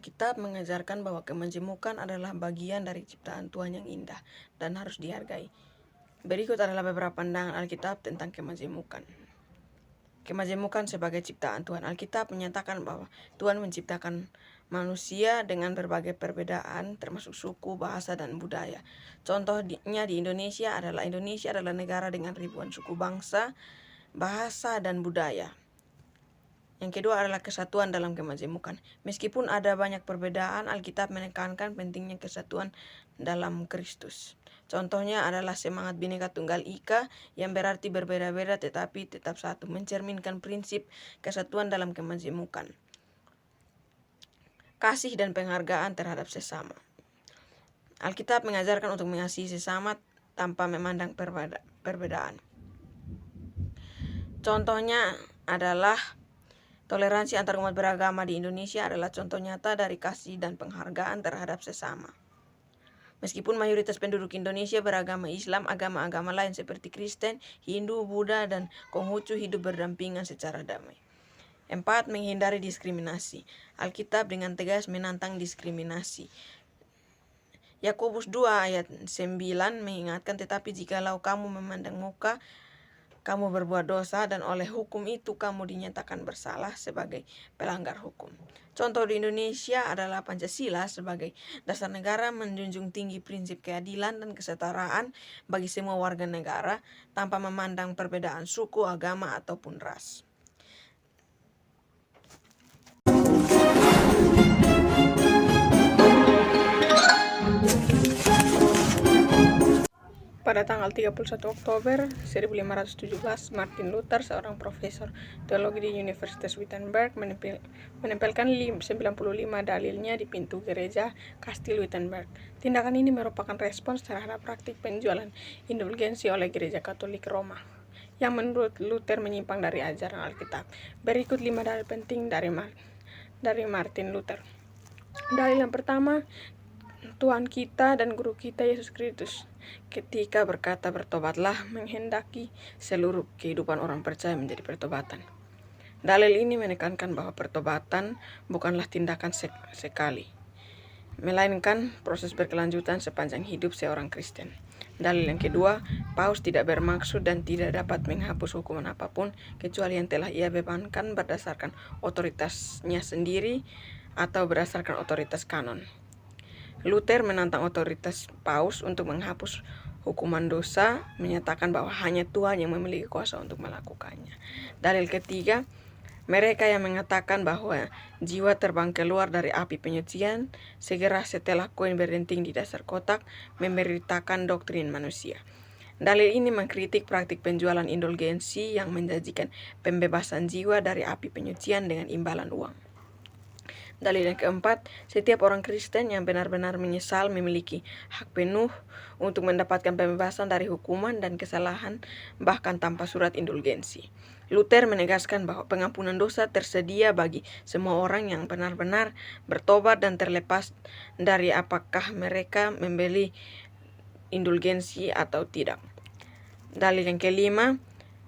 Alkitab mengajarkan bahwa kemajemukan adalah bagian dari ciptaan Tuhan yang indah dan harus dihargai. Berikut adalah beberapa pandangan Alkitab tentang kemajemukan. Kemajemukan sebagai ciptaan Tuhan. Alkitab menyatakan bahwa Tuhan menciptakan manusia dengan berbagai perbedaan termasuk suku, bahasa, dan budaya. Contohnya di Indonesia adalah negara dengan ribuan suku bangsa, bahasa, dan budaya. Yang kedua adalah kesatuan dalam kemajemukan. Meskipun ada banyak perbedaan, Alkitab menekankan pentingnya kesatuan dalam Kristus. Contohnya adalah semangat Bhinneka Tunggal Ika yang berarti berbeda-beda tetapi tetap satu, mencerminkan prinsip kesatuan dalam kemajemukan. Kasih dan penghargaan terhadap sesama. Alkitab mengajarkan untuk mengasihi sesama tanpa memandang perbedaan. Contohnya adalah toleransi antar umat beragama di Indonesia adalah contoh nyata dari kasih dan penghargaan terhadap sesama. Meskipun mayoritas penduduk Indonesia beragama Islam, agama-agama lain seperti Kristen, Hindu, Buddha, dan Konghucu hidup berdampingan secara damai. 4. Menghindari diskriminasi. Alkitab dengan tegas menantang diskriminasi. Yakobus 2 ayat 9 mengingatkan, tetapi jikalau kamu memandang muka, kamu berbuat dosa dan oleh hukum itu kamu dinyatakan bersalah sebagai pelanggar hukum. Contoh di Indonesia adalah Pancasila sebagai dasar negara menjunjung tinggi prinsip keadilan dan kesetaraan bagi semua warga negara tanpa memandang perbedaan suku, agama, ataupun ras. Pada tanggal 31 Oktober 1517, Martin Luther, seorang profesor teologi di Universitas Wittenberg, menempelkan 95 dalilnya di pintu gereja Kastil Wittenberg. Tindakan ini merupakan respons terhadap praktik penjualan indulgensi oleh Gereja Katolik Roma, yang menurut Luther menyimpang dari ajaran Alkitab. Berikut 5 dalil penting dari Martin Luther. Dalil yang pertama, Tuhan kita dan Guru kita Yesus Kristus ketika berkata bertobatlah menghendaki seluruh kehidupan orang percaya menjadi pertobatan. Dalil ini menekankan bahwa pertobatan bukanlah tindakan sekali, melainkan proses berkelanjutan sepanjang hidup seorang Kristen. Dalil yang kedua, Paus tidak bermaksud dan tidak dapat menghapus hukuman apapun kecuali yang telah ia bebankan berdasarkan otoritasnya sendiri atau berdasarkan otoritas kanon. Luther menantang otoritas Paus untuk menghapus hukuman dosa, menyatakan bahwa hanya Tuhan yang memiliki kuasa untuk melakukannya. Dalil ketiga, mereka yang mengatakan bahwa jiwa terbang keluar dari api penyucian segera setelah koin berdenting di dasar kotak memberitakan doktrin manusia. Dalil ini mengkritik praktik penjualan indulgensi yang menjanjikan pembebasan jiwa dari api penyucian dengan imbalan uang. Dalil yang keempat, setiap orang Kristen yang benar-benar menyesal memiliki hak penuh untuk mendapatkan pembebasan dari hukuman dan kesalahan bahkan tanpa surat indulgensi. Luther menegaskan bahwa pengampunan dosa tersedia bagi semua orang yang benar-benar bertobat dan terlepas dari apakah mereka membeli indulgensi atau tidak. Dalil yang kelima,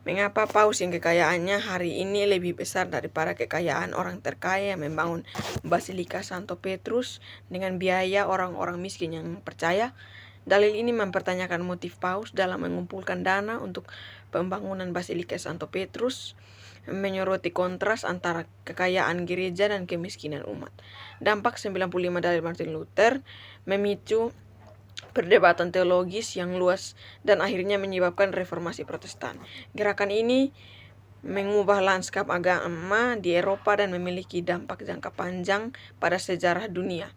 mengapa Paus yang kekayaannya hari ini lebih besar daripada kekayaan orang terkaya yang membangun Basilika Santo Petrus dengan biaya orang-orang miskin yang percaya? Dalil ini mempertanyakan motif Paus dalam mengumpulkan dana untuk pembangunan Basilika Santo Petrus, menyoroti kontras antara kekayaan gereja dan kemiskinan umat. Dampak 95 dalil Martin Luther memicu perdebatan teologis yang luas dan akhirnya menyebabkan reformasi Protestan. Gerakan ini mengubah lanskap agama di Eropa dan memiliki dampak jangka panjang pada sejarah dunia.